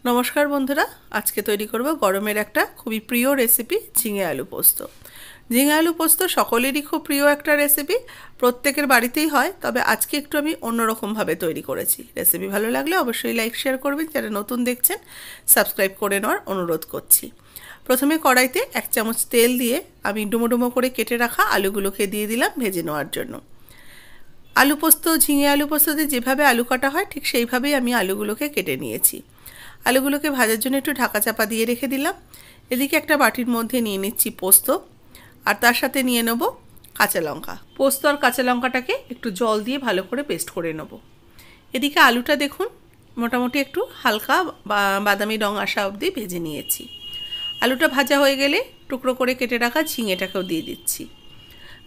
নমস্কার বন্ধুরা, আজকে তৈরি করব গরমের একটা খুবই প্রিয় রেসিপি ঝিঙে আলু পোস্ত। ঝিঙে আলু পোস্ত সকলেরই খুব প্রিয় একটা রেসিপি, প্রত্যেকের বাড়িতেই হয়। তবে আজকে একটু আমি অন্যরকমভাবে তৈরি করেছি। রেসিপি ভালো লাগলে অবশ্যই লাইক শেয়ার করবেন, যারা নতুন দেখছেন সাবস্ক্রাইব করে নেওয়ার অনুরোধ করছি। প্রথমে কড়াইতে 1 চামচ তেল দিয়ে আমি ডুমো ডুমো করে কেটে রাখা আলুগুলোকে দিয়ে দিলাম ভেজে নেওয়ার জন্য। আলু পোস্ত, ঝিঙে আলু পোস্ততে যেভাবে আলু কাটা হয় ঠিক সেইভাবেই আমি আলুগুলোকে কেটে নিয়েছি। আলুগুলোকে ভাজার জন্য একটু ঢাকা চাপা দিয়ে রেখে দিলাম। এদিকে একটা বাটির মধ্যে নিয়ে নিচ্ছি পোস্ত, আর তার সাথে নিয়ে নেব কাঁচা লঙ্কা। পোস্ত আর কাঁচা লঙ্কাটাকে একটু জল দিয়ে ভালো করে পেস্ট করে নেব। এদিকে আলুটা দেখুন মোটামুটি একটু হালকা বাদামি রং আসা অবধি ভেজে নিয়েছি। আলুটা ভাজা হয়ে গেলে টুকরো করে কেটে রাখা ঝিঙেটাকেও দিয়ে দিচ্ছি।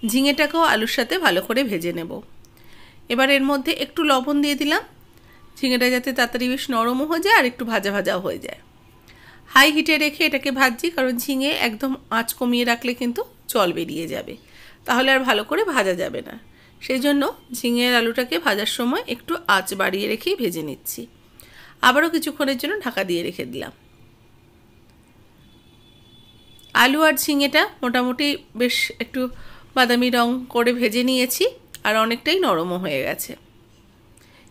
ঝিঙেটাকেও আলুর সাথে ভালো করে ভেজে নেব। এবার এর মধ্যে একটু লবণ দিয়ে দিলাম, ঝিঙেটা যাতে তাড়াতাড়ি বেশ নরমও হয়ে যায় আর একটু ভাজা ভাজাও হয়ে যায়। হাই হিটে রেখে এটাকে ভাজছি, কারণ ঝিঙে একদম আঁচ কমিয়ে রাখলে কিন্তু জল বেরিয়ে যাবে, তাহলে আর ভালো করে ভাজা যাবে না। সেই জন্য ঝিঙের আলুটাকে ভাজার সময় একটু আঁচ বাড়িয়ে রেখেই ভেজে নিচ্ছি। আবারও কিছুক্ষণের জন্য ঢাকা দিয়ে রেখে দিলাম। আলু আর ঝিঙেটা মোটামুটি বেশ একটু বাদামি রং করে ভেজে নিয়েছি, আর অনেকটাই নরমও হয়ে গেছে।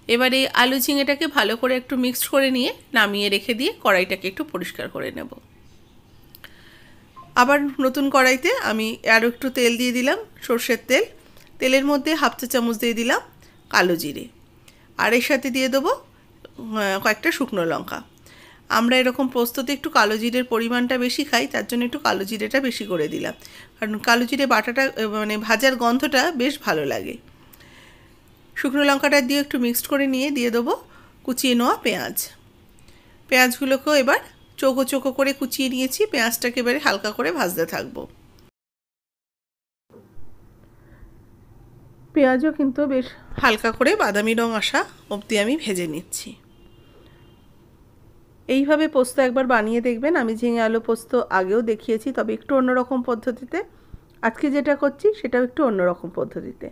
এবার এই আলু ঝিঙেটাকে ভালো করে একটু মিক্সড করে নিয়ে নামিয়ে রেখে দিয়ে কড়াইটাকে একটু পরিষ্কার করে নেব। আবার নতুন কড়াইতে আমি আরও একটু তেল দিয়ে দিলাম, সর্ষের তেল। তেলের মধ্যে 1/2 চা চামচ দিয়ে দিলাম কালো জিরে, আর এর সাথে দিয়ে দেবো কয়েকটা শুকনো লঙ্কা। আমরা এরকম পোস্ততে একটু কালো জিরের পরিমাণটা বেশি খাই, তার জন্য একটু কালো জিরেটা বেশি করে দিলাম, কারণ কালো জিরে বাটাটা ভাজার গন্ধটা বেশ ভালো লাগে। শুকনো লঙ্কাটা দিয়ে একটু মিক্সড করে নিয়ে দিয়ে দেবো কুচিয়ে নেওয়া পেঁয়াজ। পেঁয়াজগুলোকেও এবার চৌকো চৌকো করে কুচিয়ে নিয়েছি। পেঁয়াজটাকে এবারে হালকা করে ভাজতে থাকবো। পেঁয়াজও কিন্তু বেশ হালকা করে বাদামি রং আসা অবধি আমি ভেজে নিচ্ছি। এইভাবে পোস্ত একবার বানিয়ে দেখবেন। আমি ঝিঙে আলু পোস্ত আগেও দেখিয়েছি, তবে একটু অন্যরকম পদ্ধতিতে। আজকে যেটা করছি সেটাও একটু অন্যরকম পদ্ধতিতে।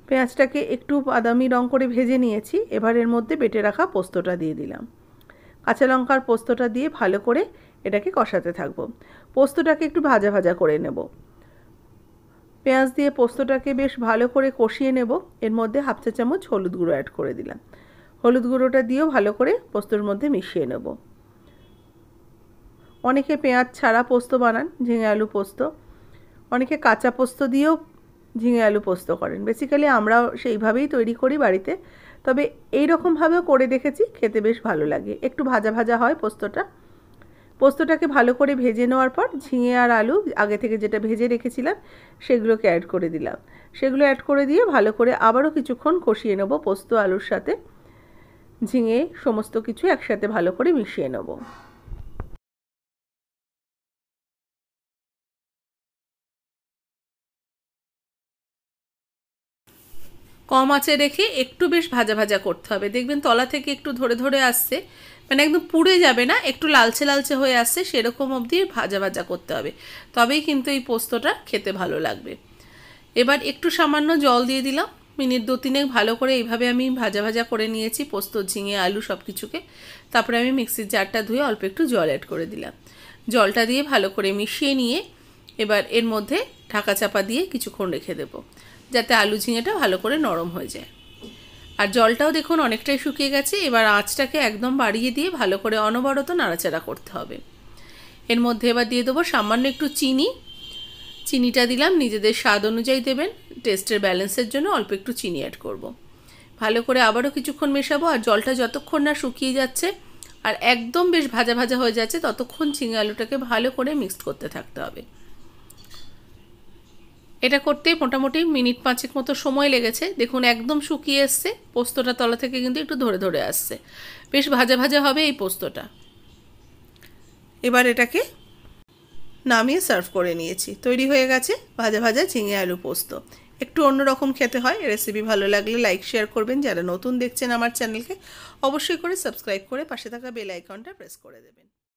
পেঁয়াজটাকে একটু বাদামি রং করে ভেজে নিয়েছি। এবার এর মধ্যে বেটে রাখা পোস্তটা দিয়ে দিলাম। কাঁচা লঙ্কার পোস্তটা দিয়ে ভালো করে এটাকে কষাতে থাকবো। পোস্তটাকে একটু ভাজা ভাজা করে নেব। পেঁয়াজ দিয়ে পোস্তটাকে বেশ ভালো করে কষিয়ে নেব। এর মধ্যে 1/2 চা চামচ হলুদ গুঁড়ো অ্যাড করে দিলাম। হলুদ গুঁড়োটা দিয়েও ভালো করে পোস্তর মধ্যে মিশিয়ে নেব। অনেকে পেঁয়াজ ছাড়া পোস্ত বানান ঝিঙে আলু পোস্ত, অনেকে কাঁচা পোস্ত দিয়েও ঝিঙে আলু পোস্ত করেন। বেসিক্যালি আমরাও সেইভাবেই তৈরি করি বাড়িতে, তবে এই রকমভাবেও করে দেখেছি, খেতে বেশ ভালো লাগে। একটু ভাজা ভাজা হয় পোস্তটাকে ভালো করে ভেজে নেওয়ার পর ঝিঙে আর আলু আগে থেকে যেটা ভেজে রেখেছিলাম সেগুলোকে অ্যাড করে দিলাম। সেগুলো অ্যাড করে দিয়ে ভালো করে আবারও কিছুক্ষণ কষিয়ে নেব। পোস্ত আলুর সাথে ঝিঙে সমস্ত কিছু একসাথে ভালো করে মিশিয়ে নেব। কম আঁচে রেখে একটু বেশ ভাজা ভাজা করতে হবে। দেখবেন তলা থেকে একটু ধরে ধরে আসছে, মানে একদম পুড়ে যাবে না, একটু লালচে লালচে হয়ে আসছে, সেরকম অবধি ভাজা ভাজা করতে হবে। তবেই কিন্তু এই পোস্তটা খেতে ভালো লাগবে। এবার একটু সামান্য জল দিয়ে দিলাম। মিনিট 2-3 ভালো করে এইভাবে আমি ভাজা ভাজা করে নিয়েছি পোস্ত, ঝিঙে, আলু সব কিছুকে। তারপরে আমি মিক্সির জারটা ধুয়ে অল্প একটু জল অ্যাড করে দিলাম। জলটা দিয়ে ভালো করে মিশিয়ে নিয়ে এবার এর মধ্যে ঢাকা চাপা দিয়ে কিছুক্ষণ রেখে দেবো, যাতে আলু ঝিঙেটা ভালো করে নরম হয়ে যায়। আর জলটাও দেখুন অনেকটাই শুকিয়ে গেছে। এবার আঁচটাকে একদম বাড়িয়ে দিয়ে ভালো করে অনবরত নাড়াচাড়া করতে হবে। এর মধ্যে এবার দিয়ে দেবো সামান্য একটু চিনি। চিনিটা দিলাম নিজেদের স্বাদ অনুযায়ী দেবেন, টেস্টের ব্যালেন্সের জন্য অল্প একটু চিনি অ্যাড করব। ভালো করে আবারও কিছুক্ষণ মেশাবো। আর জলটা যতক্ষণ না শুকিয়ে যাচ্ছে আর একদম বেশ ভাজা ভাজা হয়ে যাচ্ছে, ততক্ষণ ঝিঙে আলুটাকে ভালো করে মিক্সড করতে থাকতে হবে। এটা করতে মোটামুটি মিনিট 5 মতো সময় লেগেছে। দেখুন একদম শুকিয়ে এসছে, পোস্তটা তলা থেকে কিন্তু একটু ধরে ধরে আসছে। বেশ ভাজা ভাজা হবে এই পোস্তটা। এবার এটাকে নামিয়ে সার্ভ করে নিয়েছি। তৈরি হয়ে গেছে ভাজা ভাজা ঝিঙে আলু পোস্ত। একটু অন্যরকম খেতে হয়। রেসিপি ভালো লাগলে লাইক শেয়ার করবেন। যারা নতুন দেখছেন আমার চ্যানেলকে অবশ্যই করে সাবস্ক্রাইব করে পাশে থাকা বেল আইকনটা প্রেস করে দেবেন।